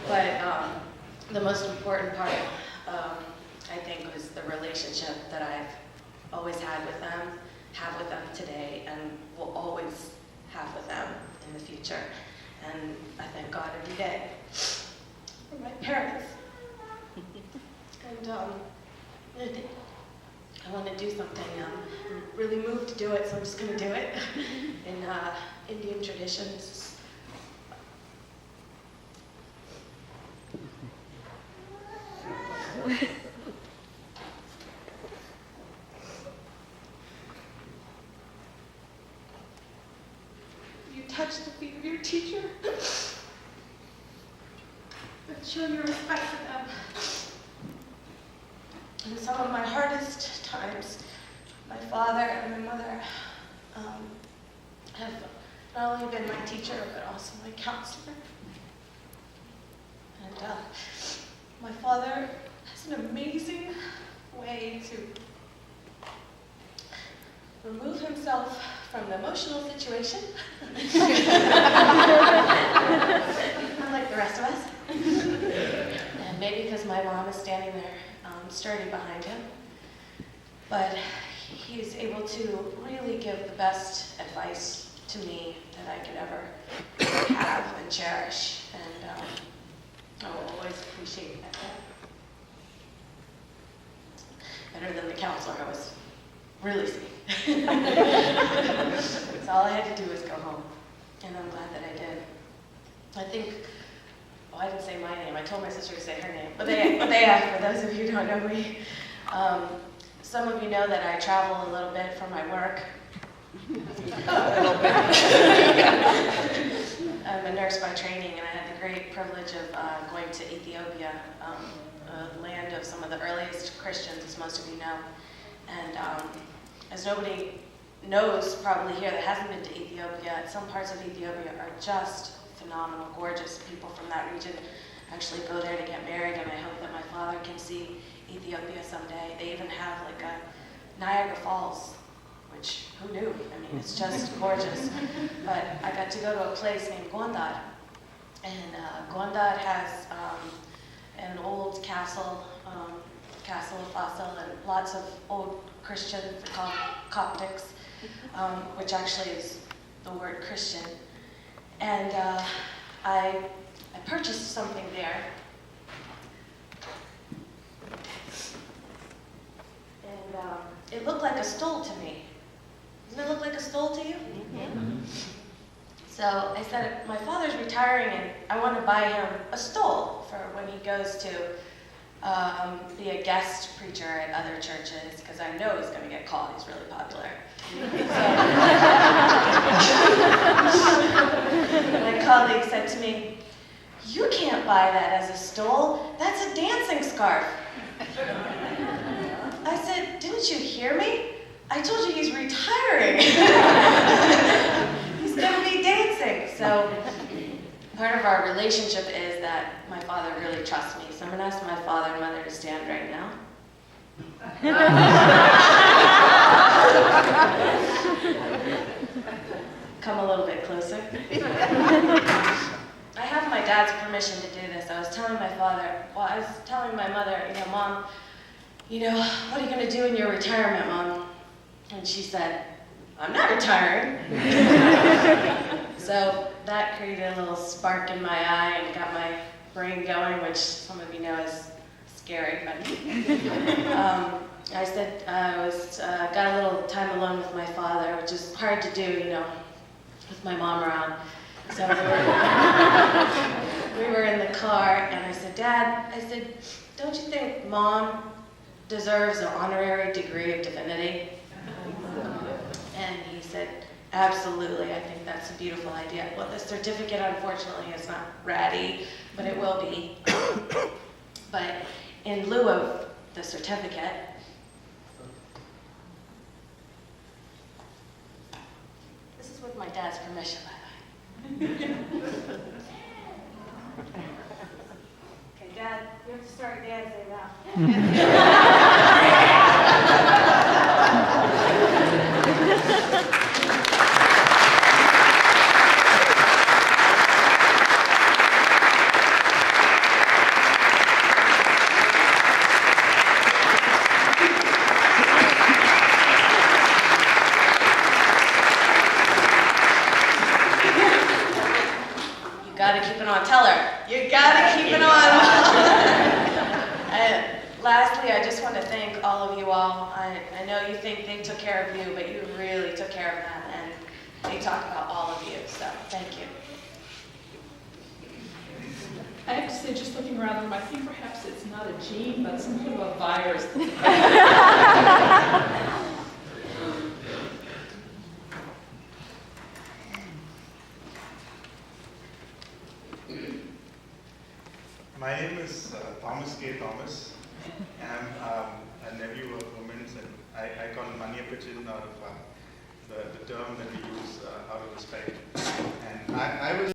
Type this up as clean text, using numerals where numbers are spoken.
But the most important part, I think, was the relationship that I've always had with them, have with them today, and will always have with them in the future. And I thank God every day for my parents. And I want to do something. I'm really moved to do it, so I'm just going to do it in Indian traditions. You touch the feet of your teacher, but show your respect for them. In some of my hardest times, my father and my mother have not only been my teacher, but also my counselor. And my father has an amazing way to remove himself from the emotional situation, unlike the rest of us. And maybe because my mom is standing there sturdy behind him, but he's able to really give the best advice to me that I could ever have and cherish, and I will always appreciate that. Better than the counselor I was really seeing. So all I had to do was go home, and I'm glad that I did. I think, I didn't say my name. I told my sister to say her name, but they have, for those of you who don't know me. Some of you know that I travel a little bit for my work. I'm a nurse by training, and I had the great privilege of going to Ethiopia, a land of some of the earliest Christians, as most of you know. And as nobody knows probably here that hasn't been to Ethiopia, some parts of Ethiopia are just phenomenal, gorgeous. People from that region actually go there to get married, and I hope that my father can see Ethiopia someday. They even have like a Niagara Falls, which, who knew? I mean, it's just gorgeous. But I got to go to a place named Gondar, and Gondar has an old castle, Castle of Faisal, and lots of old Christian, called Coptics, which actually is the word Christian. And I purchased something there. And it looked like a stole to me. Doesn't it look like a stole to you? Mm-hmm. So I said, my father's retiring, and I want to buy him a stole for when he goes to be a guest preacher at other churches, because I know he's going to get called. He's really popular. My colleague said to me, "You can't buy that as a stole. That's a dancing scarf." I said, "Didn't you hear me? I told you he's retiring." He's going to be dancing. So part of our relationship is that my father really trusts me. So I'm going to ask my father and mother to stand right now. Come a little bit closer. I have my dad's permission to do this. I was telling my mother, Mom, what are you going to do in your retirement, Mom? And she said, "I'm not retiring." So that created a little spark in my eye and got my brain going, which some of you know is scary. But I said I got a little time alone with my father, which is hard to do, with my mom around. So we were in the car, and I said, "Dad," I said, "don't you think Mom deserves an honorary degree of divinity?" And he said, "Absolutely, I think that's a beautiful idea." Well, the certificate, unfortunately, is not ratty, but it will be. But in lieu of the certificate, this is with my dad's permission, by the way. Okay, Dad, you have to start dancing now. Gotta keep it on. Tell her. You gotta keep it on. Lastly, I just want to thank all of you all. I know you think they took care of you, but you really took care of them, and they talk about all of you, so thank you. I have to say, just looking around the room, I think perhaps it's not a gene, but some kind of a virus. My name is Thomas K. Thomas, and I'm a nephew of women's, and I call money a pigeon out of the term that we use out of respect. And I was